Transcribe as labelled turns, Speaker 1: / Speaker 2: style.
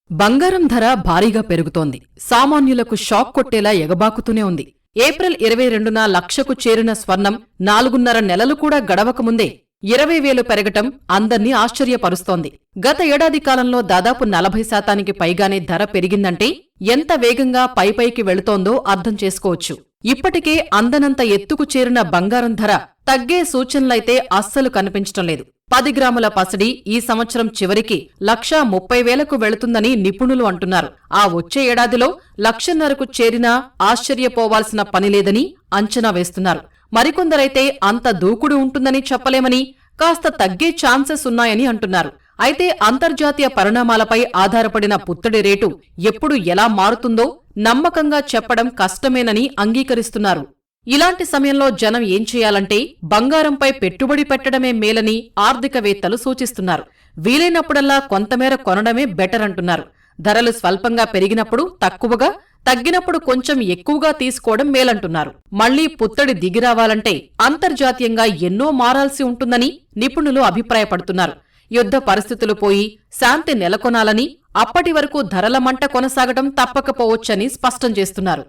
Speaker 1: బంగారం ధర భారీగా పెరుగుతోంది. సామాన్యులకు షాక్ కొట్టేలా ఎగబాకుతూనే ఉంది. ఏప్రిల్ 22న లక్షకు చేరిన స్వర్ణం 4.5 నెలలు కూడా గడవకముందే 20,000 పెరగటం అందర్నీ ఆశ్చర్యపరుస్తోంది. గత ఏడాది కాలంలో దాదాపు 40% పైగానే ధర పెరిగిందంటే ఎంత వేగంగా పైపైకి వెళుతోందో అర్థం చేసుకోవచ్చు. ఇప్పటికే అందనంత ఎత్తుకు చేరిన బంగారం ధర తగ్గే సూచనలైతే అస్సలు కనిపించటం లేదు. 10 గ్రాముల పసిడి ఈ సంవత్సరం చివరికి 1,30,000కు వెళుతుందని నిపుణులు అంటున్నారు. ఆ వచ్చే ఏడాదిలో 1,50,000కు చేరినా ఆశ్చర్యపోవాల్సిన పనిలేదని అంచనా వేస్తున్నారు. మరికొందరైతే అంత దూకుడు ఉంటుందని చెప్పలేమని, కాస్త తగ్గే ఛాన్సెస్ ఉన్నాయని అంటున్నారు. అయితే అంతర్జాతీయ పరిణామాలపై ఆధారపడిన పుత్తడి రేటు ఎప్పుడు ఎలా మారుతుందో నమ్మకంగా చెప్పడం కష్టమేనని అంగీకరిస్తున్నారు. ఇలాంటి సమయంలో జనం ఏం చేయాలంటే బంగారంపై పెట్టుబడి పెట్టడమే మేలని ఆర్థికవేత్తలు సూచిస్తున్నారు. వీలైనప్పుడల్లా కొంతమేర కొనడమే బెటర్ అంటున్నారు. ధరలు స్వల్పంగా పెరిగినప్పుడు తక్కువగా, తగ్గినప్పుడు కొంచెం ఎక్కువగా తీసుకోవడం మేలంటున్నారు. మళ్లీ పుత్తడి దిగిరావాలంటే అంతర్జాతీయంగా ఎన్నో మారాల్సి ఉంటుందని నిపుణులు అభిప్రాయపడుతున్నారు. యుద్ధ పరిస్థితులు పోయి శాంతి నెలకొనాలని, అప్పటి వరకు ధరల మంట కొనసాగడం తప్పకపోవచ్చని స్పష్టం చేస్తున్నారు.